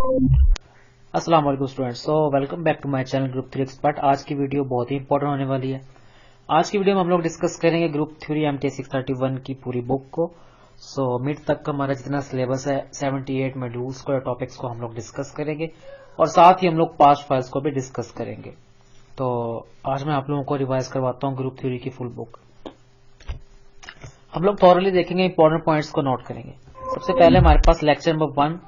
अस्सलाम वालेकुम students. Welcome back to my channel group 3 expert. आज की वीडियो बहुत ही इंपॉर्टेंट होने वाली है। आज की वीडियो में हम लोग डिस्कस करेंगे ग्रुप 3 MT 631 की पूरी बुक को। मिड तक का हमारा जितना सिलेबस है 78 मॉड्यूल्स को या टॉपिक्स को हम लोग डिस्कस करेंगे और साथ ही हम लोग पास्ट फाइल्स को भी डिस्कस करेंगे। तो आज मैं आप लोगों को रिवाइज करवाता हूँ ग्रुप 3 की फुल बुक। हम लोग थॉरली देखेंगे, इंपॉर्टेंट पॉइंट्स को नोट करेंगे। सबसे पहले हमारे पास लेक्चर नंबर 1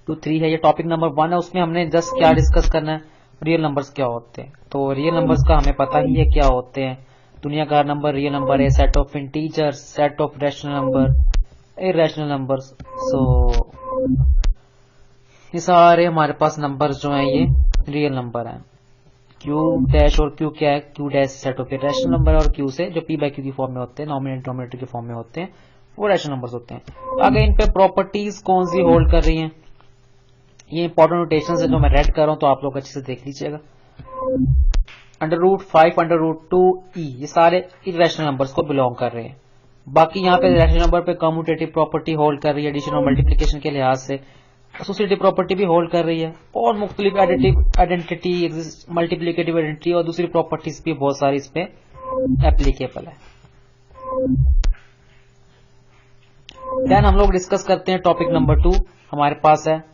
to 3 है, ये टॉपिक नंबर 1 है। उसमें हमने जस्ट क्या डिस्कस करना है, रियल नंबर्स क्या होते हैं। तो रियल नंबर्स का हमें पता ही है क्या होते हैं। दुनिया का हर नंबर रियल नंबर है, set of integers, set of rational number, irrational numbers. ये सारे हमारे पास नंबर्स जो हैं ये रियल नंबर हैं। क्यू डैश और क्यू क्या है, Q dash set of rational number और क्यू से जो पी बाई क्यू की फॉर्म में होते हैं, नॉमिनेटर के फॉर्म में होते हैं, वो रैशनल नंबर्स होते हैं। आगे इन पे प्रॉपर्टीज कौन सी होल्ड कर रही हैं, ये इंपॉर्टेंट नोटेशन है जो मैं रेड कर रहा हूं, तो आप लोग अच्छे से देख लीजिएगा। √5 √2 ई ये सारे इरैशनल नंबर्स को बिलोंग कर रहे हैं। बाकी यहाँ पे रैशनल नंबर पे कम्यूटेटिव प्रॉपर्टी होल्ड कर रही है, एडिशन और मल्टीप्लिकेशन के लिहाज से एसोसिएटिव प्रॉपर्टी भी होल्ड कर रही है, और मुख्तलिफ आइडेंटिटी, मल्टीप्लिकेटिव आइडेंटिटी और दूसरी प्रॉपर्टीज भी बहुत सारी इस पे एप्लीकेबल है। देन हम लोग डिस्कस करते हैं टॉपिक नंबर 2। हमारे पास है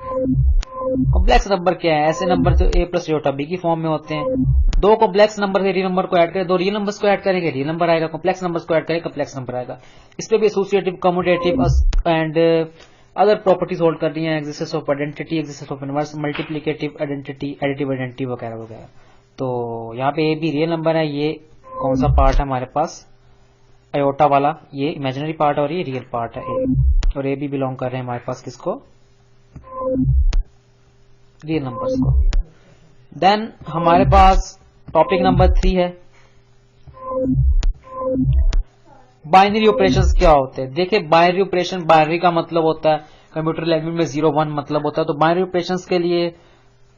कॉम्प्लेक्स नंबर क्या है। ऐसे नंबर जो a प्लस योटा b की फॉर्म में होते हैं। दो कॉम्प्लेक्स नंबर से रियल नंबर को ऐड करें, दो रियल नंबर्स को ऐड करेंगे रियल नंबर आएगा, कॉम्प्लेक्स नंबर्स को ऐड करें कॉम्प्लेक्स नंबर आएगा। इस पे भी associative, commutative and other properties hold कर रही हैं, existence of identity, existence of inverse, multiplicative identity, additive identity वगैरह वगैरह। तो यहाँ पे ए भी रियल नंबर है। ये कौन सा पार्ट है हमारे पास, अयोटा वाला, ये इमेजिनरी पार्ट और ये रियल पार्ट है ए, और ए भी बिलोंग कर रहे हैं हमारे पास किसको, रियल नंबर्स को। देन हमारे पास टॉपिक नंबर 3 है, बाइनरी ऑपरेशंस क्या होते हैं। देखिए बाइनरी ऑपरेशन, बाइनरी का मतलब होता है कंप्यूटर लैंग्वेज में 0-1 मतलब होता है। तो बाइनरी ऑपरेशंस के लिए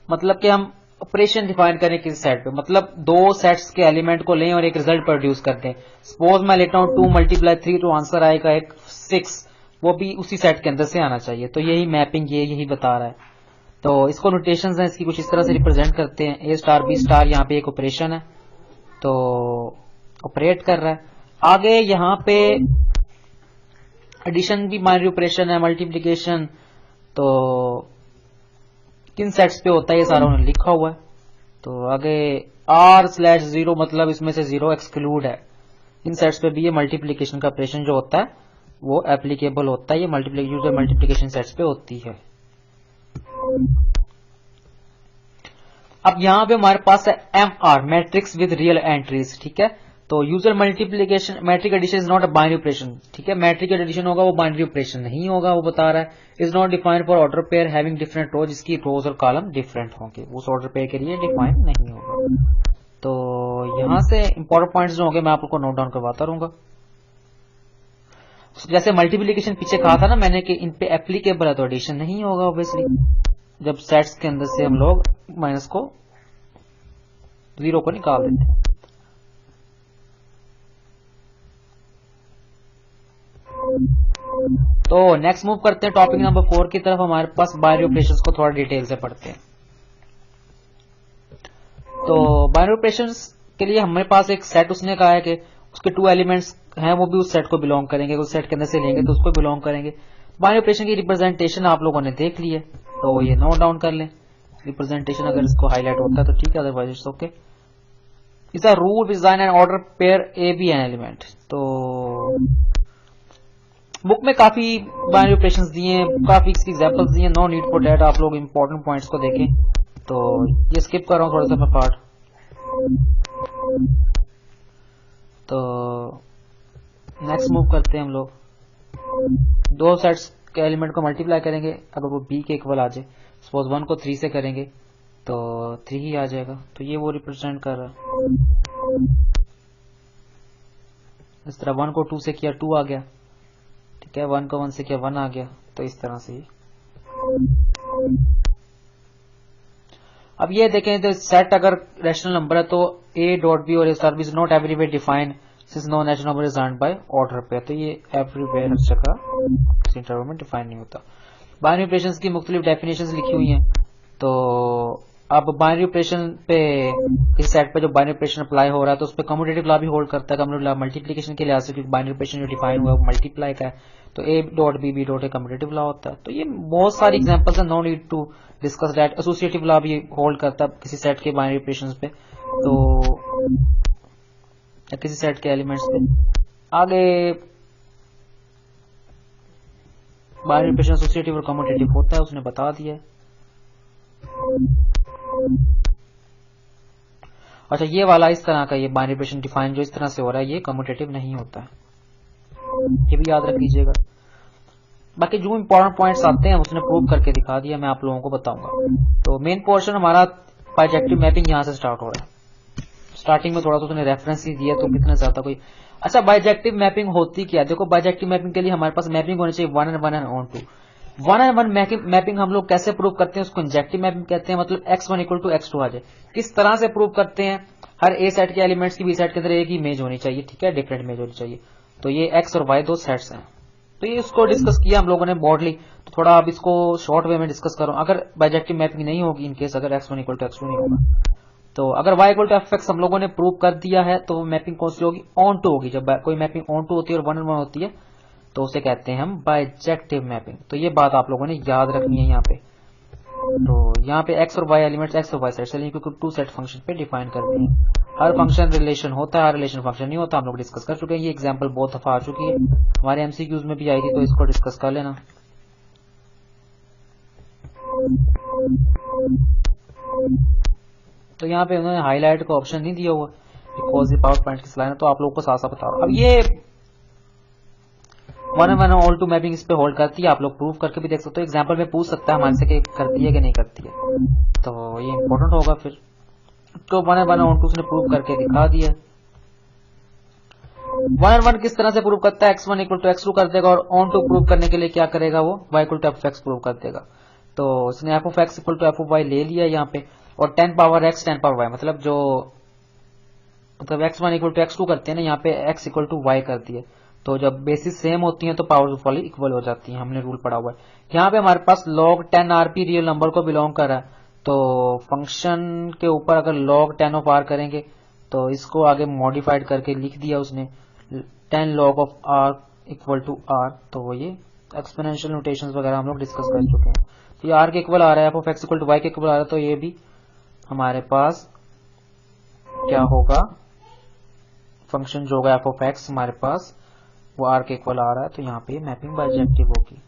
मतलब कि हम ऑपरेशन डिफाइन करें किस सेट पे, मतलब दो सेट्स के एलिमेंट को लें और एक रिजल्ट प्रोड्यूस करते हैं। सपोज मैं लेता हूं 2 × 3 तो आंसर आएगा एक 6, वो भी उसी सेट के अंदर से आना चाहिए। तो यही मैपिंग ये यही बता रहा है। तो इसको नोटेशंस हैं इसकी कुछ इस तरह से रिप्रेजेंट करते हैं। A स्टार B स्टार यहाँ पे एक ऑपरेशन है, तो ऑपरेट कर रहा है। आगे यहाँ पे एडिशन भी बाइनरी ऑपरेशन है, मल्टीप्लिकेशन, तो किन सेट्स पे होता है ये सारा उन्होंने लिखा हुआ है। तो आगे R/0 मतलब इसमें से 0 एक्सक्लूड है। इन सेट्स पे भी ये मल्टीप्लिकेशन का ऑपरेशन जो होता है वो एप्लीकेबल होता है। ये मल्टीप्लिकेशन सेट्स पे होती है। अब यहाँ पे हमारे पास है MR, matrix with real entries, ठीक है। तो user multiplication, matrix addition is not a binary operation, ठीक है। मैट्रिक एडिशन होगा वो बाइनरी ऑपरेशन नहीं होगा, वो बता रहा है। Is not defined for order pair having different row, जिसकी रोज और कॉलम डिफरेंट होंगे, उस ऑर्डर पेयर के लिए डिफाइन नहीं होगा। तो यहां से इंपॉर्टेंट पॉइंट्स जो होंगे मैं आप लोग को नोट डाउन करवाता रहूंगा। जैसे मल्टीप्लिकेशन पीछे कहा था ना मैंने कि इन पे एप्लीकेबल है, तो एडिशन नहीं होगा ऑब्वियसली, जब सेट्स के अंदर से हम लोग माइनस को 0 को निकाल देते हैं। तो नेक्स्ट मूव करते हैं टॉपिक नंबर 4 की तरफ। हमारे पास बाइनरी ऑपरेशंस को थोड़ा डिटेल से पढ़ते हैं। तो बाइनरी ऑपरेशंस के लिए हमारे पास एक सेट उसने कहा है कि उसके 2 एलिमेंट्स हैं, वो भी उस सेट को बिलोंग करेंगे, उस सेट के अंदर से लेंगे तो उसको बिलोंग करेंगे। बाइनरी ऑपरेशन की रिप्रेजेंटेशन आप लोगों ने देख ली है, तो ये नोट डाउन कर लें। रिप्रेजेंटेशन अगर इसको हाईलाइट होता है तो ठीक है, otherwise it's okay. Is a rule design and order pair a b n element. तो बुक में काफी बाइनरी ऑपरेशंस दिए हैं, काफी इसकी एग्जांपल्स दिए हैं, नो नीड फॉर दैट। आप लोग इंपॉर्टेंट पॉइंट्स को देखें। तो ये स्किप कर रहा हूं थोड़ा सा मैं पार्ट। तो नेक्स्ट मूव करते हैं हम लोग। दो सेट्स के एलिमेंट को मल्टीप्लाई करेंगे, अगर वो b के इक्वल आ जाए, सपोज 1 को 3 से करेंगे तो 3 ही आ जाएगा। तो ये वो रिप्रेजेंट कर रहा है। इस तरह 1 को 2 से किया 2 आ गया, ठीक है। 1 को 1 से किया 1 आ गया। तो इस तरह से अब ये देखें तो सेट अगर रैशनल नंबर है तो A.B और A*B is not everywhere defined since no natural number is earned by order pair. तो ये एवरीवेयर हर जगह इंटरवल में डिफाइन नहीं होता। बाइनरी ऑपरेशंस की मुख्तलिफ डेफिनेशंस लिखी हुई हैं। तो अब बाइनरी ऑपरेशन पे इस सेट पे जो बाइनरी ऑपरेशन अप्लाई हो रहा है तो उस पर कम्यूटेटिव लॉ भी होल्ड करता है। कम्यूटेटिव लॉ मल्टीप्लिकेशन के लिहाज से, क्योंकि बाइनरी ऑपरेशन जो डिफाइन हुआ है वो मल्टीप्लाई का है, तो ए dot b dot a commutative law होता है। तो ये बहुत सारी एग्जांपल्स है, no need to discuss that. Associative law भी होल्ड करता है किसी सेट के बाइनरी ऑपरेशंस पे, तो किसी सेट के एलिमेंट्स पे। आगे बाइनरी ऑपरेशन एसोसिएटिव और कम्यूटेटिव होता है, उसने बता दिया है। अच्छा, ये वाला इस तरह का, ये बाइनरी ऑपरेशन डिफाइन जो इस तरह से हो रहा है, ये कम्यूटेटिव नहीं होता है, ये भी याद रख लीजिएगा। बाकी जो इंपॉर्टेंट पॉइंट्स आते हैं उसने प्रूव करके दिखा दिया, मैं आप लोगों को बताऊंगा। तो मेन पोर्शन हमारा बाइजेक्टिव मैपिंग यहाँ से स्टार्ट हो रहा है। स्टार्टिंग में थोड़ा सा उसने रेफरेंस ही दिया, तो कितना ज्यादा कोई। अच्छा, बाइजेक्टिव मैपिंग होती क्या? देखो, बाइजेक्टिव मैपिंग के लिए हमारे पास मैपिंग होनी चाहिए 1 and 1 and on to। 1 and 1 mapping हम लोग कैसे प्रूव करते हैं? उसको इंजेक्टिव मैपिंग कहते हैं। मतलब x1 इक्वल टू x2 आ जाए। किस तरह से प्रूव करते हैं? हर ए सेट के एलिमेंट्स की बी सेट के अंदर एक ही इमेज होनी चाहिए, ठीक है, डिफरेंट इमेज होनी चाहिए। तो ये x और y दो सेट्स हैं, तो ये उसको डिस्कस किया हम लोगों ने ब्रॉडली। तो थोड़ा अब इसको शॉर्ट वे में डिस्कस करो। अगर बाइजेक्टिव मैपिंग नहीं होगी, इनकेस अगर x1 इक्वल टू x2 नहीं होगा, तो अगर y इक्वल टू fx हम लोगों ने प्रूव कर दिया है, तो मैपिंग कौन सी होगी? ऑन टू होगी। जब कोई मैपिंग ऑन टू होती है और 1 and 1 होती है, तो उसे कहते हैं हम बाइजेक्टिव मैपिंग। तो ये बात आप लोगों ने याद रखनी है यहाँ पे। तो यहाँ पे x और y एलिमेंट्स x और y सेट से, क्योंकि टू सेट फंक्शन पे डिफाइन करते हैं। हर फंक्शन रिलेशन होता है, हर रिलेशन फंक्शन नहीं होता, हम लोग डिस्कस कर चुके हैं। ये एग्जांपल बहुत दफा आ चुकी है, हमारे एमसीक्यूज में भी आई थी, तो इसको डिस्कस कर लेना। तो यहाँ पे उन्होंने हाईलाइट का ऑप्शन नहीं दिया हुआ, बिकॉज ये पावर पॉइंट की स्लाइड है, तो आप लोगों को साथ साथ बता रहा हूं। अब ये 1 and 1 ऑल टू मैपिंग इस पे होल्ड करती है, आप लोग प्रूव करके भी देख सकते हो। एग्जांपल में पूछ सकता है हमारे से कि करती है कि नहीं करती है, तो ये इंपॉर्टेंट होगा फिर। तो 1 and 1 ऑन टू उसने प्रूव करके दिखा दिया। 1 and 1 किस तरह से प्रूव करता है? x1 इक्वल टू x2 कर देगा, और ऑन टू प्रूव करने के लिए क्या करेगा वो? y equal to fx prove कर देगा। तो उसने f of x equal to f of y ले लिया यहाँ पे, और 10 पावर x 10 पावर y, मतलब जो x1 इक्वल टू x2 करते हैं ना, यहाँ पे x इक्वल टू y कर दिया। तो जब बेसिस सेम होती हैं तो पावर्स वाली इक्वल हो जाती हैं, हमने रूल पढ़ा हुआ है। यहाँ पे हमारे पास log 10 rp रियल नंबर को बिलोंग कर रहा है, तो फंक्शन के ऊपर अगर log 10 ऑफ r करेंगे, तो इसको आगे मॉडिफाइड करके लिख दिया उसने 10 log of r equal to r। तो ये एक्सपोनेंशियल नोटेशंस वगैरह हम लोग डिस्कस कर चुके हैं। तो ये r के इक्वल आ रहा है, f of x equal to y के इक्वल आ रहा है, तो ये भी हमारे पास क्या होगा? फंक्शन जो होगा f of x हमारे पास वो r के इक्वल आ रहा है, तो यहाँ पे मैपिंग बाइजेक्टिव होगी।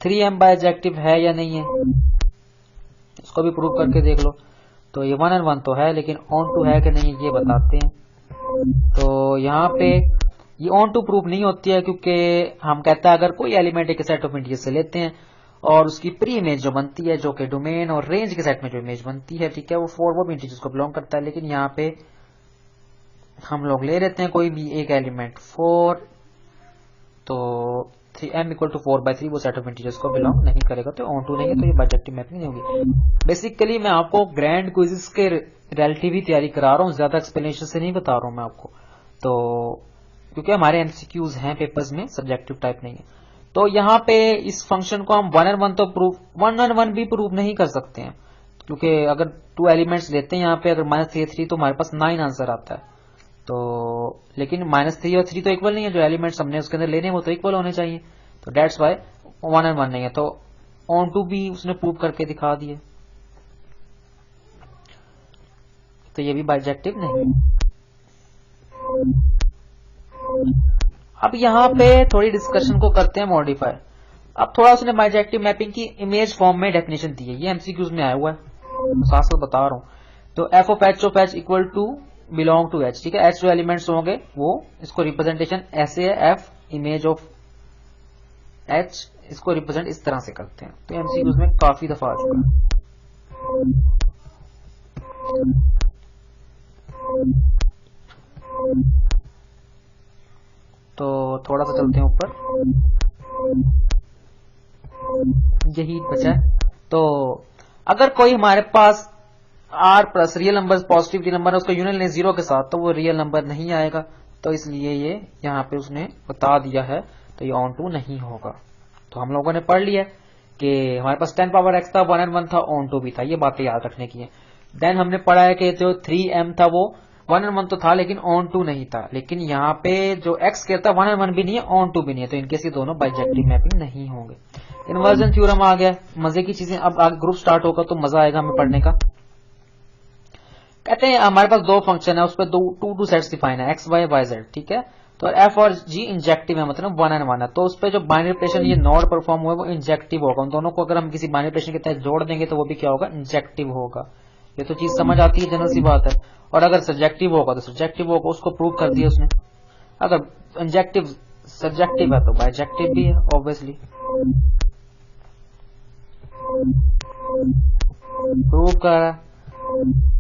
3m बाइजेक्टिव है या नहीं है, इसको भी प्रूव करके देख लो। तो ये 1 and 1 तो है, लेकिन ऑन टू है कि नहीं ये बताते हैं। तो यहाँ पे ये ऑन टू प्रूव नहीं होती है, क्योंकि हम कहते हैं अगर कोई एलिमेंट एक सेट ऑफ इंटीजर से लेते हैं और उसकी प्री इमेज जो बनती है, जो कि डोमेन और रेंज के सेट में जो इमेज बनती है, ठीक है, वो फॉर वो इंटीजर्स को बिलोंग करता है। लेकिन यहाँ पे हम लोग ले लेते हैं कोई भी एक एलिमेंट 4, तो m इक्वल टू 4/3 वो सेट ऑफ इंटीजर्स को बिलोंग नहीं करेगा, तो ऑन टू नहीं है, तो ये बाइजेक्टिव मैपिंग नहीं होगी। बेसिकली मैं आपको ग्रैंड क्विज़ेस के रिलेटिव ही तैयारी करा रहा हूँ, ज्यादा एक्सप्लेनेशन से नहीं बता रहा हूँ मैं आपको, तो क्योंकि हमारे एमसीक्यूज हैं पेपर्स में, सब्जेक्टिव टाइप नहीं है। तो यहाँ पे इस फंक्शन को हम 1 and 1 तो प्रूव 1 and 1 भी प्रूव नहीं कर सकते हैं, क्योंकि अगर 2 एलिमेंट्स लेते हैं यहाँ पे, अगर -3 3 तो हमारे पास 9 आंसर आता है। तो लेकिन -3 और 3 तो इक्वल नहीं है, जो एलिमेंट्स हमने उसके अंदर लेने वो तो इक्वल होने चाहिए, तो डेट्स वाई 1 and 1 नहीं है। तो ऑन टू भी उसने प्रूव करके दिखा दिए, तो ये भी बाइजेक्टिव नहीं है। अब यहाँ पे थोड़ी डिस्कशन को करते हैं मॉडिफाई। अब थोड़ा उसने बाइजेक्टिव मैपिंग की इमेज फॉर्म में डेफिनेशन दी है, ये एमसीक्यूज में आया हुआ है, साथ साथ बता रहा हूँ। तो f of h equal to belong to h, ठीक है, h जो एलिमेंट्स होंगे वो, इसको रिप्रेजेंटेशन ऐसे है, f इमेज ऑफ h, इसको रिप्रेजेंट इस तरह से करते हैं। तो एमसीक्यूज में काफी दफा आ चुका है। तो थोड़ा सा चलते हैं ऊपर, यही बचा है। तो अगर कोई हमारे पास r plus real number positive number है, उसका यूनियन ले 0 के साथ, तो वो रियल नंबर नहीं आएगा, तो इसलिए ये यहाँ पे उसने बता दिया है, तो ये ऑन टू नहीं होगा। तो हम लोगों ने पढ़ लिया कि हमारे पास 10 पावर x था, 1 and 1 था, ऑन टू भी था, ये बातें याद रखने की है। देन हमने पढ़ा है कि जो 3m था वो 1 and 1 तो था लेकिन ऑन टू नहीं था, लेकिन यहाँ पे जो x के था 1 and 1 भी नहीं है, ऑन टू भी नहीं है, तो इनके ये दोनों बाइजेक्टिव मैपिंग नहीं होंगे। इन्वर्जन थ्योरम आ गया, मजे की चीजें। अब आगे ग्रुप स्टार्ट होगा तो मजा आएगा हमें पढ़ने का। कहते हैं हमारे पास दो फंक्शन है, उस पर टू सेट्स डिफाइन है, एक्स वाई वाई जेड, ठीक है। तो एफ और जी इंजेक्टिव है, मतलब 1 and 1 है, तो उस पर जो बाइनरी ऑपरेशन ये नॉट परफॉर्म हुआ वो इंजेक्टिव होगा। उन दोनों को अगर हम किसी बाइनरी ऑपरेशन के तहत जोड़ देंगे तो वो भी क्या होगा, इंजेक्टिव होगा। ये तो चीज समझ आती है, जनरल सी बात है। और अगर सब्जेक्टिव होगा तो सब्जेक्टिव होगा, उसको प्रूव कर दिया उसने। अगर इंजेक्टिव सब्जेक्टिव है तो बाइजेक्टिव भी है ऑब्वियसली, प्रूव कर।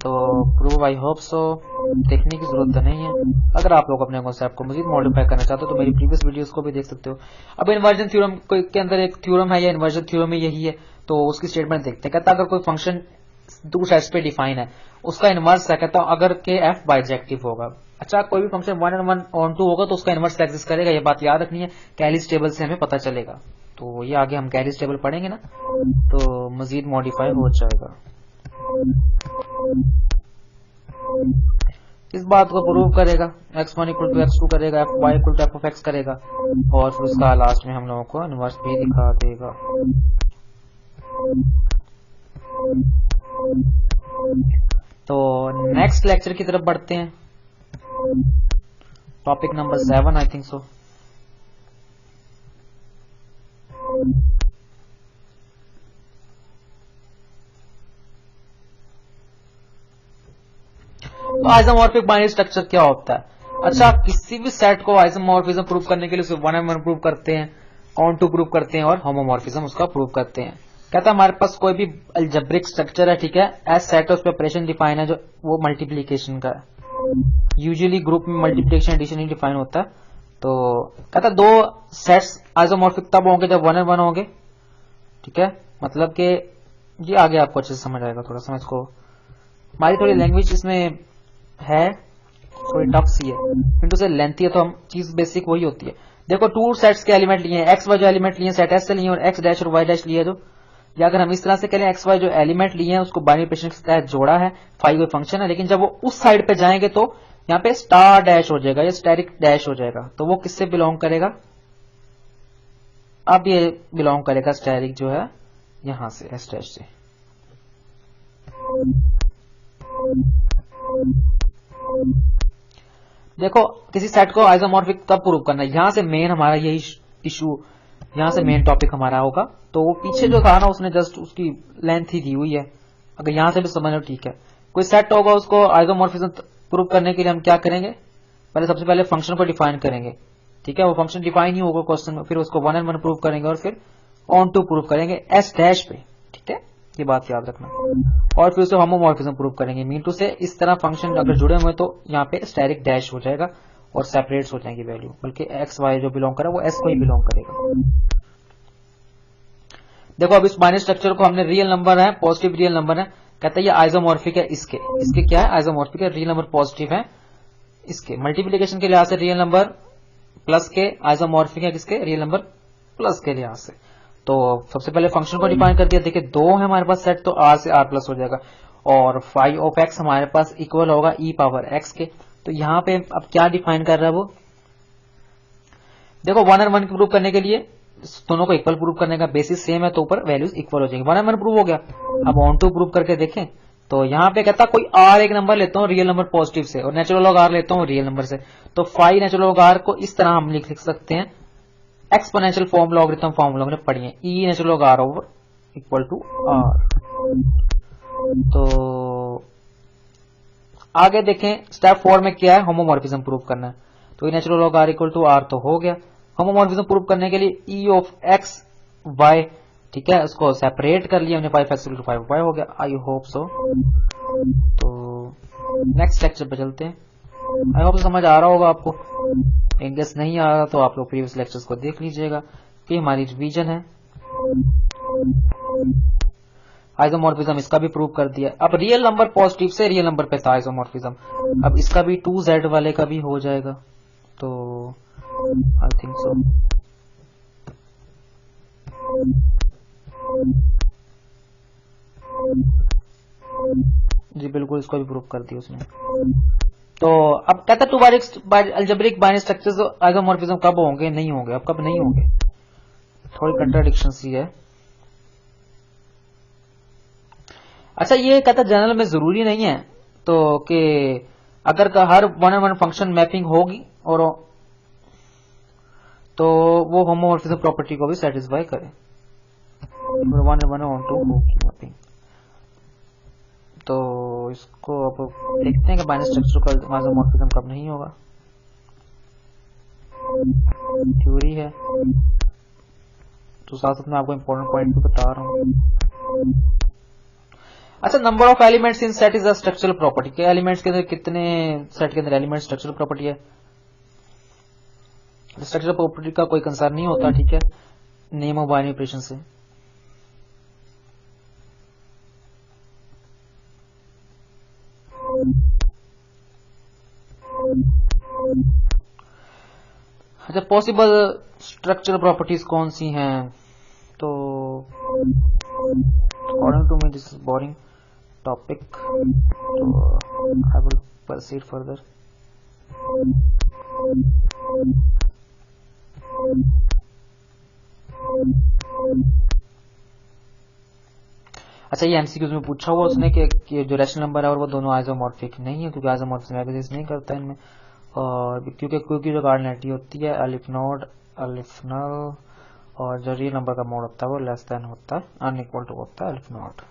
तो प्रूव आई होप सो, देखने की जरूरत तो नहीं है। अगर आप लोग अपने कॉन्सेप्ट को मजीद मॉडिफाई करना चाहते हो तो मेरी प्रीवियस वीडियोस को भी देख सकते हो। अब इन्वर्जन थ्योरम के अंदर एक थ्योरम है या इन्वर्जन थ्योरम में यही है, तो उसकी स्टेटमेंट देखते हैं। कहता है अगर कोई फंक्शन टू सेट्स पे डिफाइन है, उसका इनवर्स है, कहता हूं अगर के एफ बाइजेक्टिव होगा। अच्छा, कोई भी फंक्शन 1 and 1 ऑन टू होगा तो उसका इनवर्स एग्जिस्ट करेगा, ये बात याद रखनी है। कैलिस टेबल से हमें पता चलेगा, तो ये आगे हम कैलिस टेबल पढ़ेंगे ना तो मजीद मॉडिफाई हो जाएगा। इस बात को प्रूव करेगा, x1 इक्वल टू x2 करेगा, fy equal to f of x करेगा, और फिर उसका लास्ट में हम लोगों को इनवर्स भी दिखा देगा। तो नेक्स्ट लेक्चर की तरफ बढ़ते हैं, topic number 7 I think so. तो आइसोमॉर्फिक बाइनरी स्ट्रक्चर क्या होता है? अच्छा, किसी भी सेट को आइसोमॉर्फिज्म प्रूव करने के लिए उसे 1 and 1 प्रूव करते हैं, ऑन टू प्रूव करते हैं और होमोमॉर्फिज्म उसका प्रूव करते हैं। कहता है हमारे पास कोई भी अलजेब्रिक स्ट्रक्चर है, ठीक है, एस सेट है, उस पर ऑपरेशन डिफाइन है जो वो मल्टीप्लीकेशन का है। यूजुअली ग्रुप में मल्टीप्लीकेशन एडिशन ही डिफाइन होता है। तो कहता है दो सेट्स आइसोमॉर्फिक तब होंगे जब 1 and 1 होंगे, ठीक है। मतलब कि ये आगे आपको अच्छे से समझ आएगा, थोड़ा सा इसको, हमारी थोड़ी लैंग्वेज इसमें है थोड़ी टफ सी है, किंतु से लेंथी है, तो हम चीज बेसिक वही होती है। देखो, टू सेट्स के एलिमेंट लिए हैं, एक्स वाई जो एलिमेंट लिए सेट एस से लिए और एक्स डैश और वाई डैश लिए, जो या अगर हम इस तरह से करें एक्स वाई जो एलिमेंट लिए हैं उसको बाइनरी ऑपरेशन के तहत जोड़ा है, फाई कोई फंक्शन है, लेकिन जब वो उस साइड पे जाएंगे तो यहाँ पे स्टार डैश हो जाएगा या स्टेरिक डैश हो जाएगा, तो वो किससे बिलोंग करेगा? अब ये बिलोंग करेगा स्टेरिक जो है यहां से, एस डैश से। देखो, किसी सेट को आइसोमॉर्फिक तब प्रूव करना है, यहां से मेन हमारा यही इशू, यहां से मेन टॉपिक हमारा होगा। तो वो पीछे जो था ना उसने जस्ट उसकी लेंथ ही दी हुई है, अगर यहां से भी समझ लो ठीक है। कोई सेट होगा उसको आइसोमॉर्फिज्म प्रूव करने के लिए हम क्या करेंगे, पहले सबसे पहले फंक्शन को डिफाइन करेंगे, ठीक है। वो फंक्शन डिफाइन ही होगा क्वेश्चन में, फिर उसको 1 and 1 प्रूव करेंगे और फिर ऑन टू प्रूव करेंगे एस डैश पे, ठीक है, ये बात याद रखना। और फिर उसे होमोमॉर्फिज्म प्रूव करेंगे, मीन टू से इस तरह फंक्शन अगर जुड़े हुए तो यहाँ पे स्टेरिक डैश हो जाएगा और सेपरेट हो जाएंगी वैल्यू, बल्कि एक्स वाई जो बिलोंग करे वो एस को ही बिलोंग करेगा। देखो, अब इस बाइनरी स्ट्रक्चर को हमने रियल नंबर है, पॉजिटिव रियल नंबर है, कहता है ये आइसोमॉर्फिक है, इसके क्या है, आइसोमॉर्फिक है, रियल नंबर पॉजिटिव है, इसके मल्टीप्लीकेशन के लिहाज से रियल नंबर प्लस के आइसोमॉर्फिक है, किसके, रियल नंबर प्लस के लिहाज से। तो सबसे पहले फंक्शन को डिफाइन कर दिया, देखिए दो है हमारे पास सेट, तो आर से आर प्लस हो जाएगा, और फाई ऑफ एक्स हमारे पास इक्वल होगा ई पावर एक्स के। तो यहाँ पे अब क्या डिफाइन कर रहा है वो, देखो 1 and 1 की प्रूव करने के लिए दोनों को इक्वल प्रूव करने का बेसिस सेम है, तो ऊपर वैल्यूज इक्वल हो जाएंगी। 1 and 1 प्रूव हो गया, अब ऑन टू प्रूव करके देखें। तो यहाँ पे कहता कोई आर एक नंबर लेता हूँ रियल नंबर पॉजिटिव से और नेचुरल लॉग आर लेता हूँ रियल नंबर से, तो फाई नेचुरल लॉग आर को इस तरह हम लिख सकते हैं, एक्सपोनेंशियल फॉर्म लॉगरिथम फॉर्मूला हमने पढ़ी है, e natural log r over equal to r. तो आगे देखें स्टेप 4 में क्या है, होमोमॉर्फिज्म प्रूव करना है, तो e natural log r equal to r तो हो गया। होमोमॉर्फिज्म प्रूव करने के लिए ई ऑफ एक्स वाई, ठीक है, उसको सेपरेट कर लिया हमने, 5x इक्वल टू 5y हो गया, आई होप सो। तो नेक्स्ट लेक्चर पे चलते हैं, आई होप समझ आ रहा होगा आपको, इंग्लिश नहीं आ रहा तो आप लोग प्रीवियस लेक्चर्स को देख लीजिएगा कि हमारी रिवीजन है। आइसोमॉर्फिज्म इसका भी प्रूव कर दिया। अब रियल नंबर पॉजिटिव से रियल नंबर पे था आइसोमॉर्फिज्म, अब इसका भी 2z वाले का भी हो जाएगा, तो आई थिंक सो। जी बिल्कुल, इसको भी प्रूव कर दिया उसने। तो अब कहता to algebraic binary structures isomorphism कब होंगे, नहीं होंगे। अब कब नहीं होंगे, थोड़ी कंट्राडिक्शन सी है। अच्छा, ये कहता जनरल में जरूरी नहीं है तो कि अगर का हर वन वन फंक्शन मैपिंग होगी और तो वो होमोमॉर्फिज्म प्रॉपर्टी को भी सेटिस्फाई करे, वन वन ऑन टू होगी मैपिंग। तो इसको अब देखते हैं कि बाइनरी स्ट्रक्चर का आइसोमॉर्फिज्म कब नहीं होगा। थ्योरी है तो साथ में आपको इंपॉर्टेंट पॉइंट भी बता रहा हूँ। अच्छा, number of elements in set is a structural property. के एलिमेंट्स के अंदर कितने सेट के अंदर एलिमेंट स्ट्रक्चरल प्रॉपर्टी है। स्ट्रक्चरल प्रॉपर्टी का कोई कंसर्न नहीं होता, ठीक है, नेम ऑफ बाइनरी ऑपरेशन से। अच्छा, पॉसिबल स्ट्रक्चरल प्रॉपर्टीज कौन सी हैं, तो according to me this is boring topic, तो आई विल प्रोसीड फर्दर। अच्छा, ये एमसीक्यूज में पूछा हुआ उसने कि जो रैशनल नंबर है और वो दोनों आइसोमॉर्फिक नहीं है, क्योंकि आइसोमॉर्फिज्म एग्जिस्ट नहीं करता इनमें, और क्योंकि जो कार्डिनलिटी होती है अलिफ नोड अलिफ नल, और जो रियल नंबर का मोड होता है वो लेस देन होता है, अनइक्वल टू होता है अलिफ नॉट।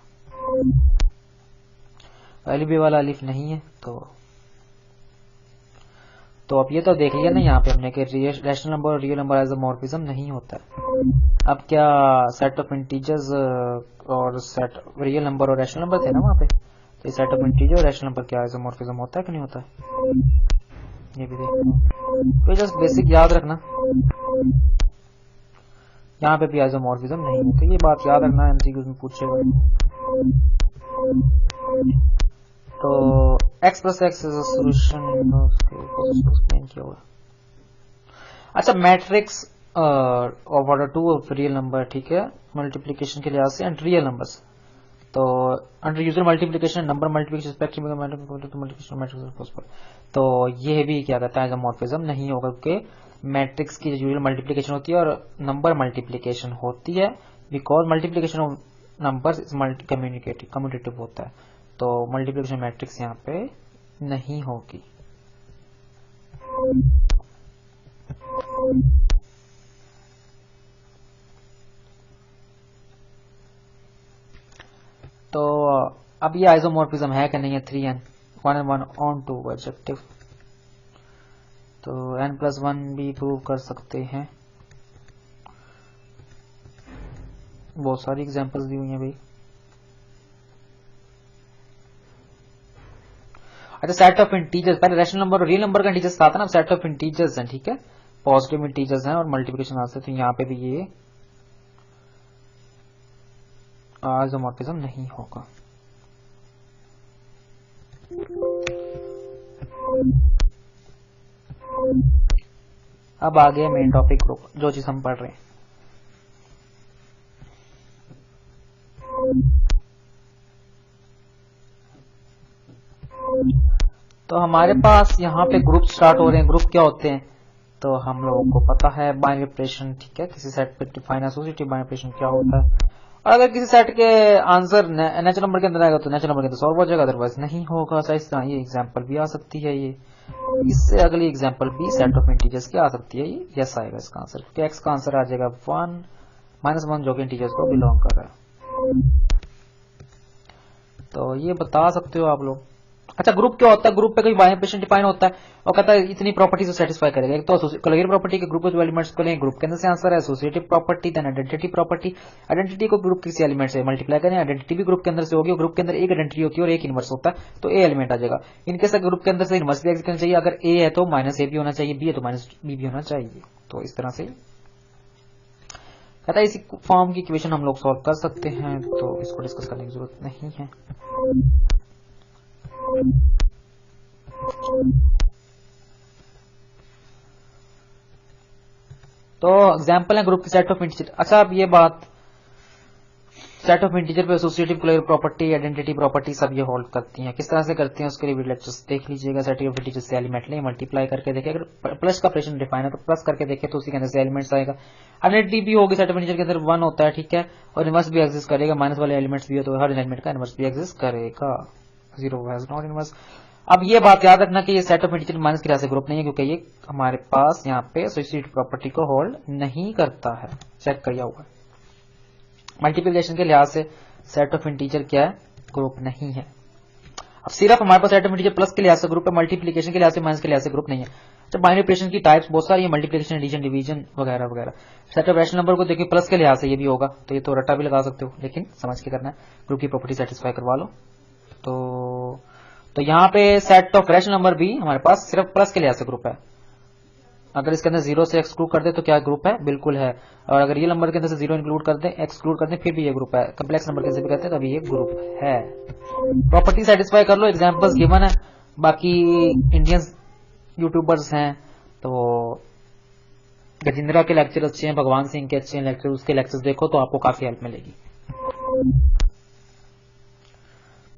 अलिफ बी वाला अलिफ नहीं है, तो अब ये तो देख लिया ना यहाँ पे हमने कि रैशनल नंबर और रियल नंबर आइसोमॉर्फिज्म नहीं होता है। अब क्या सेट ऑफ इंटीजर्स और सेट रियल नंबर और रैशनल नंबर थे ना वहाँ पे, तो सेट ऑफ इंटीजर और रैशनल नंबर क्या आइसोमॉर्फिज्म होता है कि नहीं होता है, ये भी देखना। तो जस्ट बेसिक याद रखना, यहाँ पे भी आइसोमॉर्फिज्म नहीं होता, ये बात याद रखना, एमसीक्यूज में पूछेगा। तो x plus x is a solution explain किया हुआ। अच्छा, matrix of order 2 of real number, ठीक है, मल्टीप्लिकेशन के लिहाज से एंड रियल नंबर्स, तो under usual multiplication number multiplication spectrum multiplication matrix possible, तो ये भी क्या कहता है आइसोमॉर्फिज्म नहीं होगा, क्योंकि मैट्रिक्स की यूजुअल मल्टीप्लिकेशन होती है और नंबर मल्टीप्लिकेशन होती है, because multiplication of numbers is commutative होता है, तो मल्टीप्लिकेशन मैट्रिक्स यहाँ पे नहीं होगी। तो अब ये आइसोमॉर्फिज्म है कि नहीं है 3n 1 and 1 on 2 ऑब्जेक्टिव, तो n+1 भी प्रूव कर सकते हैं, बहुत सारी एग्जांपल्स दी हुई हैं भाई। अच्छा, सेट ऑफ इंटीजर्स, पहले रैशनल नंबर और रियल नंबर का इंटीजर्स आता है ना, सेट ऑफ इंटीजर्स हैं, ठीक है, पॉजिटिव इंटीजर्स हैं और मल्टीप्लिकेशन आते हैं, तो यहाँ पे भी ये आइसोमॉर्फिज्म नहीं होगा। अब आ गया मेन टॉपिक, जो चीज हम पढ़ रहे हैं। तो हमारे पास यहाँ पे ग्रुप स्टार्ट हो रहे हैं। ग्रुप क्या होते हैं, तो हम लोगों को पता है बाइनरी ऑपरेशन, ठीक है, किसी सेट पे डिफाइन एसोसिएटिव बाइनरी ऑपरेशन क्या होता है, और अगर किसी सेट के आंसर नेचुरल नंबर के अंदर आएगा तो नेचुरल नंबर के अंदर सॉल्व हो जाएगा, अदरवाइज नहीं होगा। इस तरह ये एग्जांपल भी आ सकती है, ये इससे अगली एग्जांपल भी सेट ऑफ इंटीजर्स की आ सकती है, ये यस आएगा इसका आंसर, क्योंकि एक्स का आंसर आ जाएगा 1 जो कि इंटीजर्स को बिलोंग कर रहा है, तो ये बता सकते हो आप लोग। अच्छा, ग्रुप क्या होता है, ग्रुप पे कोई बाइनरी ऑपरेशन डिफाइन होता है और कहता है इतनी प्रॉपर्टी से सेटिस्फाई करेगा, एक तो कोलिगेटिव प्रॉपर्टी के ग्रुप ऑफ एलिमेंट्स को लें, ग्रुप के अंदर से आंसर है, associative property, then identity property, identity को ग्रुप किसी एलिमेंट से मल्टीप्लाई करें, आइडेंटिटी भी ग्रुप के अंदर से होगी, और ग्रुप के अंदर एक आइडेंटिटी होती है और एक इनवर्स होता है, तो ए एलिमेंट आ जाएगा। इनके साथ ग्रुप के अंदर से इनवर्स भी एग्जिस्ट करना चाहिए, अगर ए है तो -a भी होना चाहिए, बी है तो -b भी होना चाहिए, तो इस तरह से कहता है इसी फॉर्म की इक्वेशन हम लोग सॉल्व कर सकते हैं, तो इसको डिस्कस करने की जरूरत नहीं है। तो एग्जाम्पल है ग्रुप की सेट ऑफ इंटीजर। अच्छा, अब ये बात सेट ऑफ इंटीजर पे associative closure property, identity property सब ये होल्ड करती हैं। किस तरह से करती हैं उसके लिए वीडियो लेक्चर्स देख लीजिएगा। सेट ऑफ इंटीजर से एलिमेंट लें, मल्टीप्लाई करके देखें, अगर प्लस का ऑपरेशन डिफाइन है तो प्लस करके देखें तो उसी के अंदर से एलिमेंट्स आएगा। आइडेंटिटी भी होगी, सेट ऑफ इंटीजर के अंदर 1 होता है, ठीक है, और इनवर्स भी एग्जिस्ट करेगा, माइनस वाले एलिमेंट्स भी हो तो हर एलिमेंट का इनवर्स भी एग्जिस्ट करेगा। 0 हैज नॉट इनवर्स। अब ये बात याद रखना कि ये सेट ऑफ इंटीजर माइनस के लिहाज से ग्रुप नहीं है, क्योंकि ये हमारे पास यहाँ पे एसोसिएटिव प्रॉपर्टी को होल्ड नहीं करता है, चेक किया हुआ। मल्टीप्लिकेशन के लिहाज से सेट ऑफ इंटीजर क्या है, ग्रुप नहीं है। अब सिर्फ हमारे पास सेट ऑफ इंटीजर प्लस के लिहाज से ग्रुप है, मल्टीप्लिकेशन के लिहाज से माइनस के लिहाज से ग्रुप नहीं है। जब बाइनरी ऑपरेशन की टाइप्स बहुत सारी है, मल्टीप्लिकेशन, एडिशन, डिवीजन वगैरह वगैरह। सेट ऑफ रैशनल नंबर को देखिए प्लस के लिहाज से ये भी होगा, तो ये तो रट्टा भी लगा सकते हो, लेकिन समझ के करना है। ग्रुप की प्रॉपर्टी सेटिस्फाई करवा लो। तो यहाँ पे सेट ऑफ रैशनल नंबर भी हमारे पास सिर्फ प्लस के लिहाज से ग्रुप है। अगर इसके अंदर 0 से एक्सक्लूड कर दे तो क्या ग्रुप है, बिल्कुल है। और अगर ये नंबर के अंदर से 0 इंक्लूड कर दे, एक्सक्लूड कर दे, फिर भी ये ग्रुप है। कम्प्लेक्स नंबर कैसे भी करते हैं तभी ये ग्रुप है। प्रॉपर्टी सेटिस्फाई कर लो, एग्जांपल्स गिवन है। बाकी इंडियन यूट्यूबर्स हैं तो गजेंद्रा के लेक्चर अच्छे हैं, भगवान सिंह के अच्छे हैं लेक्चर, उसके लेक्चर्स देखो तो आपको काफी हेल्प मिलेगी।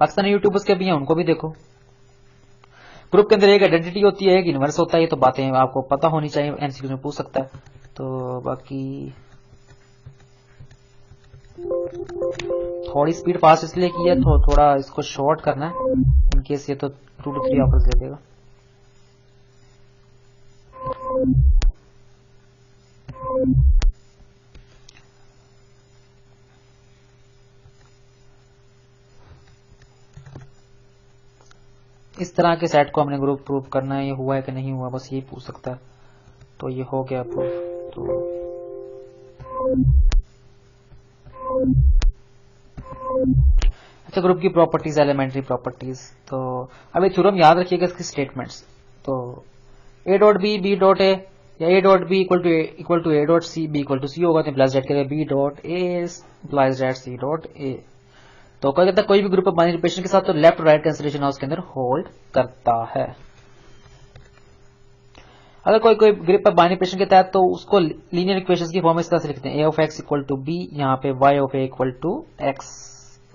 पाकिस्तानी यूट्यूबर्स के भी हैं, उनको भी देखो। ग्रुप के अंदर एक आइडेंटिटी होती है, एक इनवर्स होता है, ये तो बातें आपको पता होनी चाहिए, एमसीक्यू में पूछ सकता है। तो बाकी थोड़ी स्पीड फास्ट इसलिए की है, तो थोड़ा इसको शॉर्ट करना है, इनकेस ये तो 2 to 3 आवर्स ले लेगा। इस तरह के सेट को हमने ग्रुप प्रूव करना है, ये हुआ है कि नहीं हुआ, बस यही पूछ सकता है। तो ये हो गया प्रूफ। तो अच्छा, ग्रुप की प्रॉपर्टीज, एलिमेंट्री प्रॉपर्टीज। तो अब ये थ्योरम याद रखिएगा, इसकी स्टेटमेंट्स। तो ए dot B, B dot A, या A dot B equal to A dot C, B equal to C होगा तो प्लस जेड करेगा B dot A plus Z C dot A. तो क्या कहता है, कोई भी ग्रुप ऑफ बाइनरी ऑपरेशन के साथ तो लेफ्ट राइट कैंसिलेशन हाउस के अंदर होल्ड करता है। अगर कोई ग्रुप ऑफ बाइनरी ऑपरेशन के तहत तो उसको लीनियर इक्वेशंस की फॉर्म इस तरह से लिखते हैं, A of X equal to B, यहाँ पे Y of A equal to X,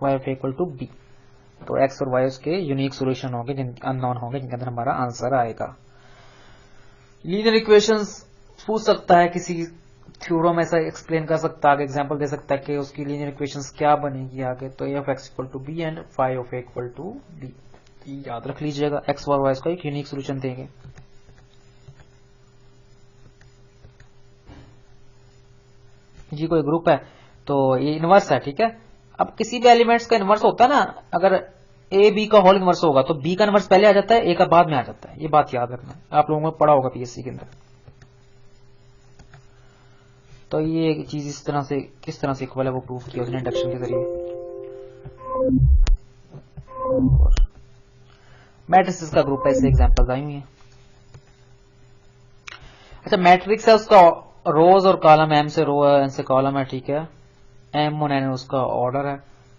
Y of A equal to B. तो एक्स और वाई उसके यूनिक सोल्यूशन होंगे, अननोन होंगे, जिनके अंदर हमारा आंसर आएगा। लीनियर इक्वेशंस पूछ सकता है, किसी थ्योरम ऐसा एक्सप्लेन कर सकता है, आगे एग्जांपल दे सकता है कि उसकी लीनियर इक्वेशंस क्या बनेगी आगे। तो A of X equal to B and phi of A equal to B, याद रख लीजिएगा। एक्स और वाई का एक यूनिक सोल्यूशन देंगे। जी कोई ग्रुप है तो ये इनवर्स है, ठीक है। अब किसी भी एलिमेंट्स का इनवर्स होता है ना, अगर ए बी का होल इनवर्स होगा तो बी का इनवर्स पहले आ जाता है, ए का बाद में आ जाता है। ये बात याद रखना, आप लोगों ने पढ़ा होगा पीएससी के अंदर। तो ये चीज इस तरह से, किस तरह से इक्वल है वो प्रूफ किया उसने इंडक्शन के जरिए। मैट्रिक्स का ग्रुप है, इससे एग्जांपल्स आई हुई हैं। अच्छा, मैट्रिक्स है, उसका रोज और कॉलम, एम से रो है, एन से कॉलम है, ठीक है। एम और एन उसका ऑर्डर है,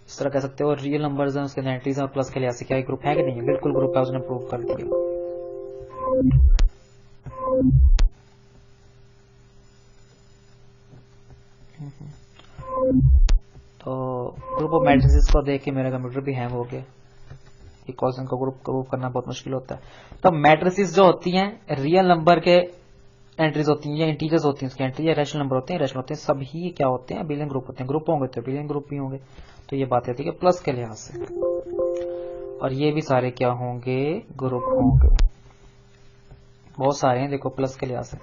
इस तरह कह सकते हो। रियल नंबर्स हैं, उसके नेगेटिव्स और प्लस के लिहाज से क्या ग्रुप है कि नहीं है, बिल्कुल ग्रुप है, उसने प्रूव कर दिया। तो ग्रुप ऑफ मैट्रिसेस को देख के मेरा कंप्यूटर भी हैंग हो गया। ये क्वेश्चन को ग्रुप करना बहुत मुश्किल होता है। तो मैट्रिसेस जो होती हैं, रियल नंबर के एंट्रीज होती हैं या इंटीजर्स होती हैं उसकी एंट्री, या रैशनल नंबर होते हैं, रैशनल होते हैं, सभी क्या होते हैं, बिलियन ग्रुप होते हैं। ग्रुप होंगे तो बिलियन ग्रुप भी होंगे। तो ये बात है प्लस के लिहाज से, और ये भी सारे क्या होंगे, ग्रुप होंगे। बहुत सारे हैं देखो प्लस के लिहाज से।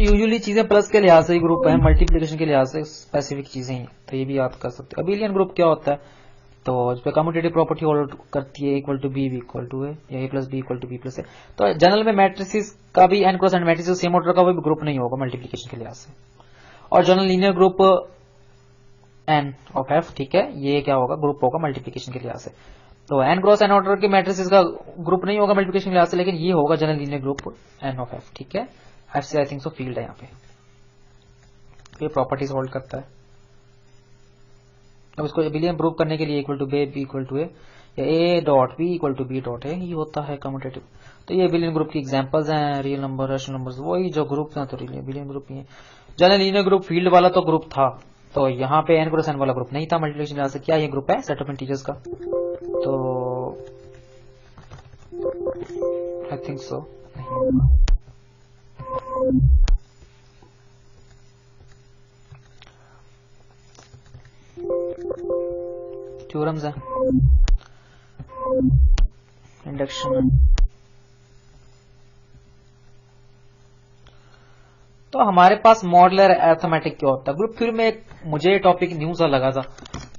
यूजुअली चीजें प्लस के लिहाज से ही ग्रुप है, मल्टीप्लिकेशन के लिहाज से स्पेसिफिक चीजें हैं, तो ये भी याद कर सकते हो। बिलियन ग्रुप क्या होता है, तो इस पे कम्यूटेटिव प्रॉपर्टी होल्ड करती है, equal to B equal to A, या A plus B equal to B plus A. तो जनरल में मैट्रिसेस का भी N cross N matrices same order का वो भी ग्रुप नहीं होगा मल्टीप्लिकेशन के लिहाज से। और general linear group N of F, ठीक है, ये क्या होगा, ग्रुप होगा मल्टीप्लिकेशन के लिहाज से। तो एन क्रॉस एन ऑर्डर के मैट्रिसेस का ग्रुप नहीं होगा मल्टीप्लिकेशन के लिहाज से, लेकिन ये होगा general linear group N of F, ठीक है। एफ से आई थिंक सो फील्ड है यहाँ पे, ये प्रॉपर्टीज होल्ड करता है। अब इसको बिलियन प्रूव करने के लिए equal to B equal to A, या A dot B equal to B dot A ही होता है कम्यूटेटिव। तो ये बिलियन ग्रुप की एग्जांपल्स हैं, रियल नंबर, रैशनल नंबर्स, वही जो ग्रुप हैं तो बिलियन ग्रुप ही है। जनरल लीनियर ग्रुप फील्ड वाला तो ग्रुप था, तो यहाँ पे n क्रॉस n वाला ग्रुप नहीं था मल्टीप्लिकेशन लिहाज से। क्या ये ग्रुप है सेट ऑफ इंटीजर्स का? तो आई थिंक सो नहीं। थ्योरम्स है, इंडक्शन। तो हमारे पास मॉडुलर अरिथमेटिक क्या होता है ग्रुप थ्योरी में? एक मुझे टॉपिक न्यू सा लगा था,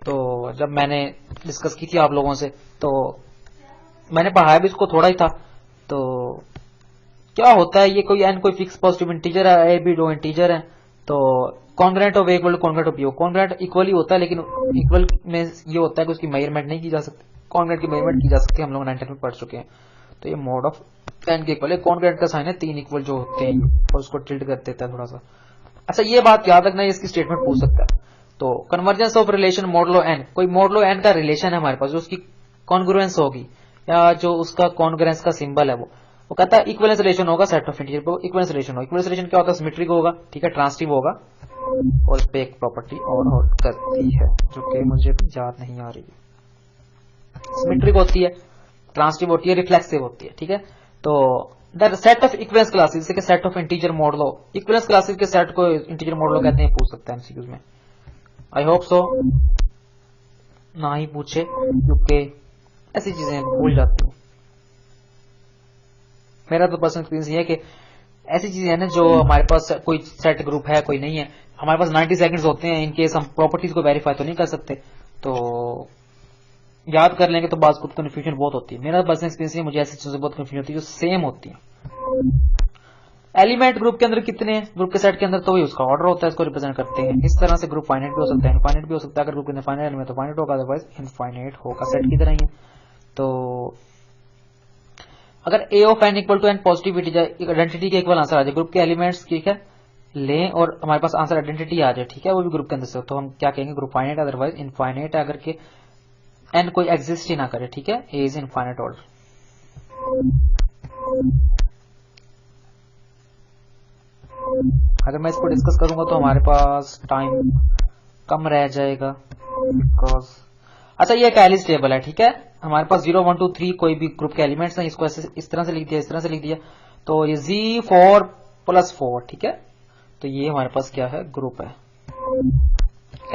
तो जब मैंने डिस्कस की थी आप लोगों से, तो मैंने पढ़ाया भी इसको थोड़ा ही था। तो क्या होता है, ये कोई एन कोई फिक्स पॉजिटिव इंटीजर है, ए बी दो इंटीजर है, तो congruent of A equal to congruent of B. Congruent equal ही होता है, लेकिन इक्वल में ये होता है कि उसकी मेजरमेंट नहीं की जा सकती, कॉन्ग्रेंट की मेजरमेंट की जा सकती है, हम लोग 9th में पढ़ चुके हैं। तो ये मोड ऑफ एन के इक्वल है, कॉन्ग्रेंट का साइन है 3 इक्वल जो होते हैं, और उसको टिल्ट कर देता है थोड़ा सा। अच्छा ये बात याद रखना, इसकी स्टेटमेंट पूछ सकता है। तो convergence of relation modulo N, कोई मॉडुलो एन का रिलेशन है हमारे पास, जो उसकी कॉन्ग्रुएंस होगी या जो उसका कॉन्ग्रुएंस का सिंबल है, वो कहता है इक्विवेलेंस रिलेशन होगा सेट ऑफ इंटीजर पर। इक्विवेलेंस रिलेशन हो, इक्विवेलेंस रिलेशन क्या होता है? सिमेट्रिक होगा, ठीक है, ट्रांसिटिव होगा, और इस पे एक प्रॉपर्टी और करती है जो कि मुझे याद नहीं आ रही है। सिमेट्रिक होती है, ट्रांसिटिव होती है, रिफ्लेक्सिव होती है, ठीक है। तो the set of equivalence classes, जैसे कि set of integer modulo, equivalence classes के सेट को इंटीजर मॉडुलो कहते हैं, पूछ सकता है एमसीक्यूज में। आई होप सो ना ही पूछे, क्योंकि ऐसी चीजें भूल जाती हूँ। मेरा तो पर्सनल एक्सपीरियंस ये है कि ऐसी चीजें है ना, जो हमारे पास कोई सेट ग्रुप है कोई नहीं है, हमारे पास 90 सेकंड्स होते हैं, इनकेस हम प्रॉपर्टीज को वेरीफाई तो नहीं कर सकते, तो याद कर लेंगे तो बात को कन्फ्यूजन बहुत होती है। मेरा पर्सनल एक्सपीरियंस है, मुझे ऐसी चीजों से बहुत कन्फ्यूजन होती है जो सेम होती है। एलिमेंट ग्रुप के अंदर कितने हैं? ग्रुप के सेट के अंदर तो वही उसका ऑर्डर होता है, इसको रिप्रेजेंट करते हैं इस तरह से। ग्रुप फाइनाइट भी हो सकता है, इनफाइनाइट भी हो सकता है। अगर ग्रुप के अंदर फाइनाइट एलिमेंट तो फाइनाइट होगा, अदरवाइज इनफाइनाइट होगा, सेट की तरह ही है। तो अगर A of N equal to N positive identity के इक्वल आंसर आ जाए, ग्रुप के एलिमेंट्स ठीक है लें और हमारे पास आंसर आइडेंटिटी आ जाए, ठीक है, वो भी ग्रुप के अंदर से, तो हम क्या कहेंगे? ग्रुप फाइनाइट, अदरवाइज इनफाइनाइट, अगर के एन कोई एग्जिस्ट ही ना करे, ठीक है, ए इज इनफाइनाइट ऑर्डर। अगर मैं इसको डिस्कस करूंगा तो हमारे पास टाइम कम रह जाएगा, बिकॉज अच्छा ये एक एलिस टेबल है, ठीक है, हमारे पास 0 1 2 3 कोई भी ग्रुप के एलिमेंट्स हैं, इसको ऐसे इस तरह से लिख दिया, इस तरह से लिख दिया, तो ये Z4 + 4, ठीक है, तो ये हमारे पास क्या है? ग्रुप है।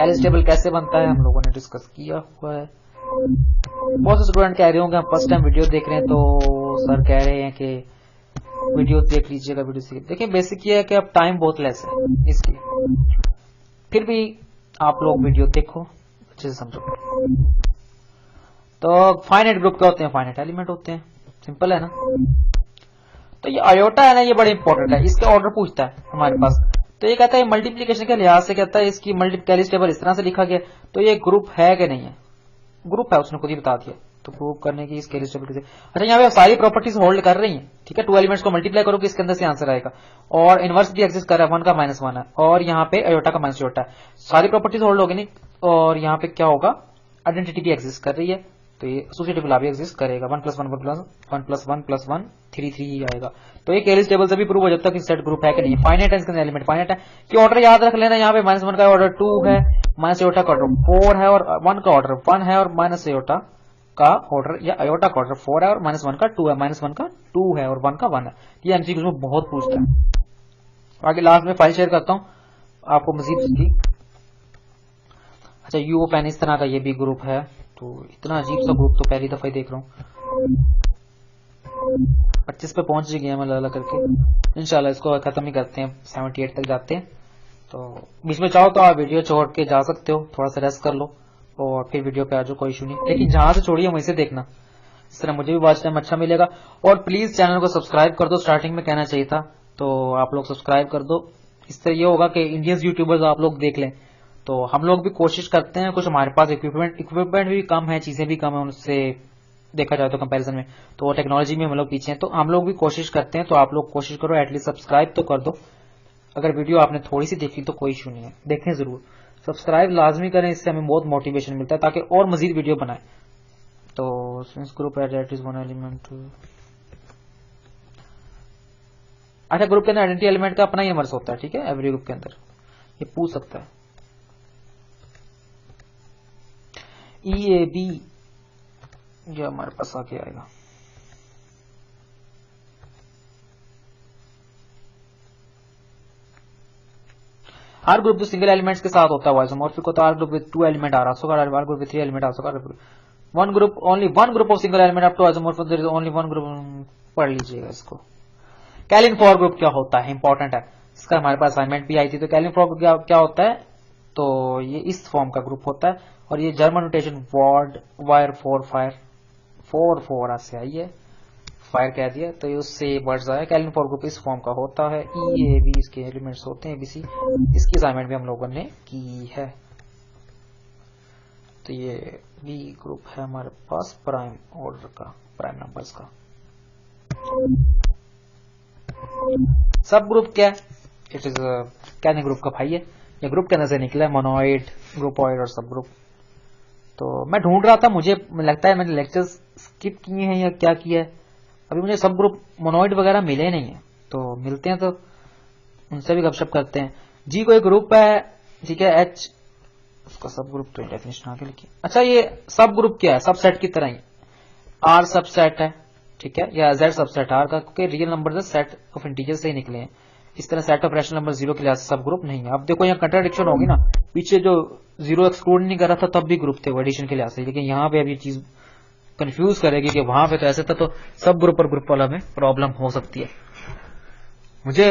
एलिस टेबल कैसे बनता है हम लोगों ने डिस्कस किया हुआ है। बहुत से स्टूडेंट कह रहे होंगे हम फर्स्ट टाइम वीडियो देख रहे हैं, तो सर कह रहे हैं कि वीडियो देख लीजिएगा, वीडियो सीखिए। देखिए बेसिक ये है कि अब टाइम बहुत लेस है इसलिए, फिर भी आप लोग वीडियो देखो, अच्छे से समझो। तो फाइनाइट ग्रुप क्या होते हैं? फाइनाइट एलिमेंट होते हैं, सिंपल है ना। तो ये आयोटा है ना, ये बड़ा इंपॉर्टेंट है, इसके ऑर्डर पूछता है हमारे पास। तो ये कहता है मल्टीप्लीकेशन के लिहाज से कहता है इसकी मल्टीप्लिकेशन टेबल इस तरह से लिखा गया, तो ये ग्रुप है कि नहीं है? ग्रुप है, उसने खुद ही बता दिया। तो प्रूव करने की स्केल टेबल कैसे? अच्छा यहाँ पे सारी प्रॉपर्टीज होल्ड कर रही हैं, ठीक है, 2 एलिमेंट्स को मल्टीप्लाई करो कि इसके अंदर से आंसर आएगा, और इनवर्स भी एग्जिस्ट कर रहा है, 1 का -1 है, और यहाँ पे आयोटा का माइनस आयोटा है, सारी प्रॉपर्टीज होल्ड होगी नहीं, और यहाँ पे क्या होगा? आइडेंटिटी भी एग्जिस्ट कर रही है, तो ये एसोसिएटिव लॉ भी एग्जिस्ट करेगा। 1 + 1 + 1 + 1 3 3 ही आएगा। तो एक एलिस टेबल से भी प्रूव हो जाता है कि सेट ग्रुप है कि नहीं। फाइनाइट है, इसके एलिमेंट फाइनाइट है। कि ऑर्डर याद रख लेना, यहाँ पे -1 का ऑर्डर 2 है, माइनस आयोटा का ऑर्डर 4 है, और 1 का ऑर्डर 1 है, और माइनस आयोटा का ऑर्डर या आयोटा का ऑर्डर 4 है, और -1 का 2 है, -1 का 2 है, और 1 का 1 है। ये एमसीक्यूज में बहुत पूछता है। आगे लास्ट में फाइल शेयर करता हूँ आपको मजीद उसकी। अच्छा यू ऑफ एन इस तरह का ये भी ग्रुप है, तो इतना अजीब सा ग्रुप तो पहली दफा ही देख रहा हूँ। 25 पे पहुंच गए हम अलग अलग करके, इंशाल्लाह इसको खत्म ही करते हैं, 78 तक जाते हैं। तो बीच में चाहो तो आप वीडियो छोड़ के जा सकते हो, थोड़ा सा रेस्ट कर लो और फिर वीडियो पे आ जाओ, कोई इशू नहीं, लेकिन जहां से छोड़िए वहीं से देखना, इस तरह मुझे भी वॉच टाइम अच्छा मिलेगा। और प्लीज चैनल को सब्सक्राइब कर दो, स्टार्टिंग में कहना चाहिए था, तो आप लोग सब्सक्राइब कर दो। इससे ये होगा कि इंडियन यूट्यूबर्स आप लोग देख लें, तो हम लोग भी कोशिश करते हैं, कुछ हमारे पास इक्विपमेंट भी कम है, चीजें भी कम है उनसे देखा जाए तो कंपैरिजन में, तो टेक्नोलॉजी में हम लोग पीछे हैं, तो हम लोग भी कोशिश करते हैं, तो आप लोग कोशिश करो एटलीस्ट सब्सक्राइब तो कर दो। अगर वीडियो आपने थोड़ी सी देखी तो कोई इशू नहीं है, देखें जरूर, सब्सक्राइब लाजमी करें, इससे हमें बहुत मोटिवेशन मिलता है ताकि और मजीद वीडियो बनाए। तो since group identity one element, अच्छा ग्रुप के अंदर आइडेंटिटी एलिमेंट का अपना ही इनवर्स होता है, ठीक है, एवरी ग्रुप के अंदर, ये पूछ सकता है। EAB ये हमारे पास आके आएगा। हर ग्रुप जो सिंगल एलिमेंट्स के साथ होता है वो आइसोमॉर्फिक होता है। हर group with 2 element are also हर group with 3 element also one group only one group of single element up to isomorphic there is only one group. पढ़ लीजिएगा इसको। कैलिन फॉर ग्रुप क्या होता है, इंपॉर्टेंट है, इसका हमारे पास असाइनमेंट भी आई थी। तो कैलिन फॉर ग्रुप क्या होता है, तो ये इस फॉर्म का ग्रुप होता है और ये German notation word wire four fire 4 से आई है, फायर कह दिया तो ये उससे वर्ड्स आया। कैलिन फॉर ग्रुप इस फॉर्म का होता है। EAB इसके एलिमेंट्स होते हैं ABC। इसकी असाइनमेंट भी हम लोगों ने की है। तो ये B ग्रुप है हमारे पास प्राइम ऑर्डर का, प्राइम नंबर्स का। सब ग्रुप क्या है, इट इज कैलिन ग्रुप का भाई है। ये ग्रुप के अंदर से निकला है, मोनोइड, ग्रुपोइड और सब ग्रुप। तो मैं ढूंढ रहा था, मुझे लगता है मैंने लेक्चर्स स्किप किए हैं या क्या किया है, अभी मुझे सब ग्रुप मोनोइड वगैरह मिले नहीं है। तो मिलते हैं तो उनसे भी गपशप करते हैं। जी कोई ग्रुप है, ठीक है, H उसका सब ग्रुप तो डेफिनेशन आगे लिखी। अच्छा ये सब ग्रुप क्या है, सबसेट की तरह ही R सबसेट है, ठीक है, या Z सबसेट R का, क्योंकि real number set of integer से ही निकले हैं। इस तरह सेट ऑफ रैशनल नंबर 0 के लिहाज से सब ग्रुप नहीं है। अब देखो यहाँ कंट्राडिक्शन होगी ना, पीछे जो 0 एक्सक्लूड नहीं कर रहा था तब भी ग्रुप थे वो एडिशन के लिहाज से, लेकिन यहाँ पे अब ये चीज कंफ्यूज करेगी कि वहां पे तो ऐसे था, तो सब ग्रुप और ग्रुप वाला में प्रॉब्लम हो सकती है। मुझे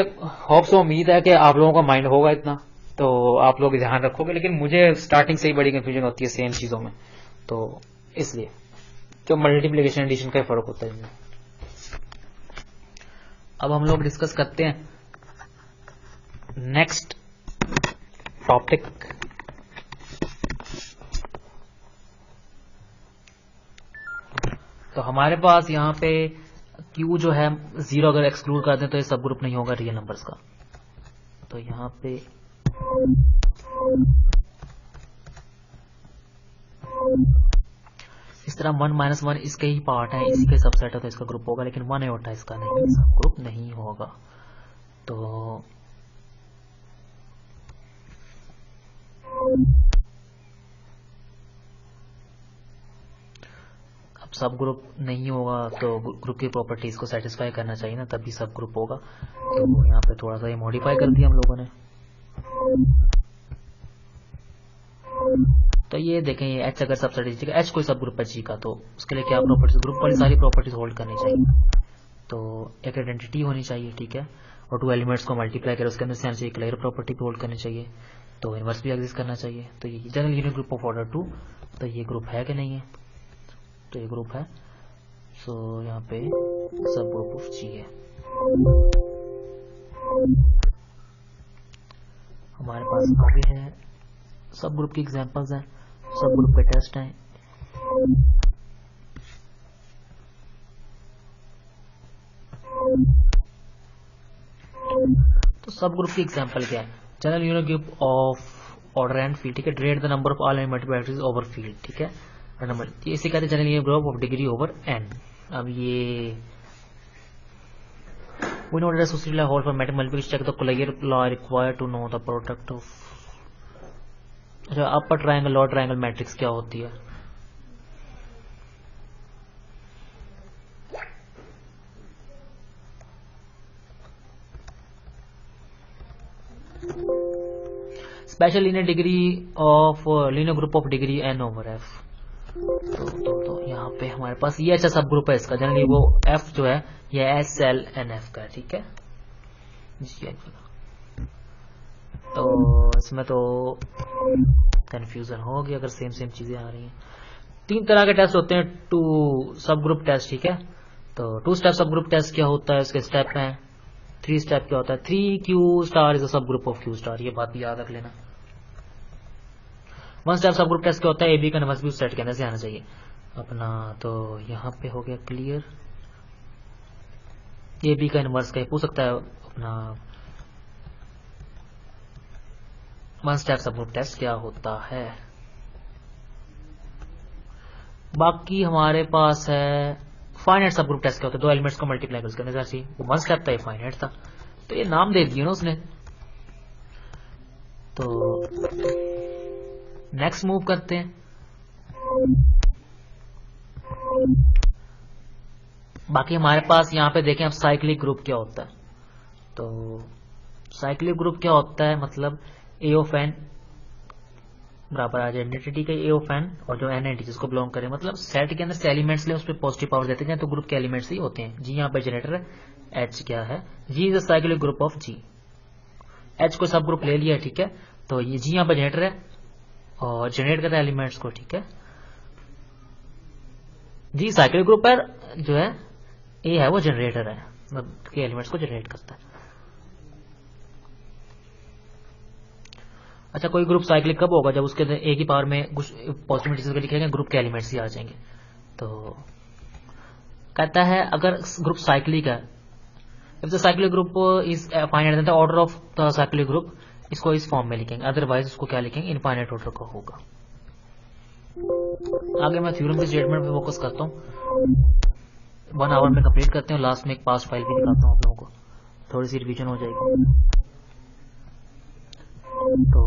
होप से उम्मीद है कि आप लोगों का माइंड होगा इतना, तो आप लोग ध्यान रखोगे, लेकिन मुझे स्टार्टिंग से ही बड़ी कंफ्यूजन होती है सेम चीजों में, तो इसलिए जो मल्टीप्लिकेशन एडिशन का फर्क होता है। अब हम लोग डिस्कस करते हैं नेक्स्ट टॉपिक। तो हमारे पास यहाँ पे Q जो है 0 अगर एक्सक्लूड कर दें तो ये सब ग्रुप नहीं होगा रियल नंबर्स का। तो यहाँ पे इस तरह 1 - 1 इसके ही पार्ट है, इसी के सबसेट है तो इसका ग्रुप होगा, लेकिन 1 आयोटा इसका नहीं, सब ग्रुप नहीं होगा। तो अब सब ग्रुप नहीं होगा तो ग्रुप की प्रॉपर्टीज को सेटिस्फाई करना चाहिए ना, तभी सब ग्रुप होगा। तो यहाँ पे थोड़ा सा ये मॉडिफाई कर दिया हम लोगों ने। तो ये देखें, ये H अगर सबसेट है, ठीक है, H कोई सब ग्रुप है G का, तो उसके लिए क्या प्रॉपर्टीज, ग्रुप वाली सारी प्रॉपर्टीज होल्ड करनी चाहिए। तो एक आइडेंटिटी होनी चाहिए, ठीक है, और 2 एलिमेंट्स को मल्टीप्लाई करें उसके अंदर से आना चाहिए, क्लियर प्रॉपर्टी भी होल्ड करनी चाहिए, तो इनवर्स भी एग्जिस्ट करना चाहिए। तो ये general unit group of order 2, तो ये ग्रुप है कि नहीं है, तो ये ग्रुप है। सो यहाँ पे सब ग्रुप ऑफ G है। हमारे पास आगे है सब ग्रुप की एग्जांपल्स हैं, सब ग्रुप के टेस्ट हैं। तो सब ग्रुप की एग्जांपल क्या है, general unit group of order and field, ठीक है, divide the number of all element multiplied over field, ठीक है, नंबर इसे कहते हैं general unit group of degree over n। अब ये we know that associated hold for mathematical multiplication check the Collier law required to know the product of, अच्छा अपर triangle lower triangle matrix क्या होती है। Special linear degree of linear group of degree n over f। तो यहाँ पे हमारे पास ये अच्छा सब ग्रुप है इसका, जनरली वो f जो है ये S L N F का, ठीक है जी। तो इसमें तो कंफ्यूजन होगी अगर सेम चीजें आ रही हैं। 3 तरह के टेस्ट होते हैं, 2 सब ग्रुप टेस्ट, ठीक है। तो 2 स्टेप सब ग्रुप टेस्ट क्या होता है, उसके स्टेप हैं। 3 स्टेप क्या होता है, 3Q स्टार इज अ सब ग्रुप ऑफ Q स्टार, ये बात भी याद रख लेना। 1 स्टेप सब ग्रुप टेस्ट क्या होता है, AB का इनवर्स भी उस सेट के अंदर से आना चाहिए अपना। तो यहाँ पे हो गया क्लियर, AB का इनवर्स का पूछ सकता है अपना 1 स्टेप सब ग्रुप टेस्ट क्या होता है। बाकी हमारे पास है फाइनाइट सब ग्रुप टेस्ट क्या होता है, 2 एलिमेंट्स को मल्टीप्लाई कर उसके अंदर से, वो 1 स्टेप था, ये फाइनाइट था, तो ये नाम दे दिया ना उसने। तो नेक्स्ट मूव करते हैं। बाकी हमारे पास यहाँ पे देखें अब साइक्लिक ग्रुप क्या होता है। तो साइक्लिक ग्रुप क्या होता है, मतलब ए ऑफ एन बराबर आ जाए आइडेंटिटी का ए ऑफ एन और जो एन एंटी जिसको बिलोंग करे, मतलब सेट के अंदर से एलिमेंट्स ले उस पर पॉजिटिव पावर देते हैं तो ग्रुप के एलिमेंट्स ही होते हैं। जी यहाँ पे जनरेटर है, एच क्या है, G is a cyclic group of G. H को सब ग्रुप ले लिया, ठीक है, तो ये जी यहाँ पे जनरेटर है और जनरेट करता है एलिमेंट्स को, ठीक है। जी साइक्लिक ग्रुप है, जो है ए है वो जनरेटर है, मतलब के एलिमेंट्स को जनरेट करता है। अच्छा, कोई ग्रुप साइक्लिक कब होगा, जब उसके अंदर ए की पावर में कुछ पॉसिबिलिटीज लिखेंगे ग्रुप के एलिमेंट्स ही आ जाएंगे। तो कहता है अगर ग्रुप साइक्लिक है, if the cyclic group is finite the order of the cyclic group, इसको इस फॉर्म में लिखेंगे, अदरवाइज इसको क्या लिखेंगे, इनफाइनाइट ऑर्डर का होगा। आगे मैं थ्योरम के स्टेटमेंट पे फोकस करता हूँ, 1 आवर में कंप्लीट करते हैं, लास्ट में एक पास फाइल भी दिखाता हूँ आप लोगों को, थोड़ी सी रिवीजन हो जाएगी। तो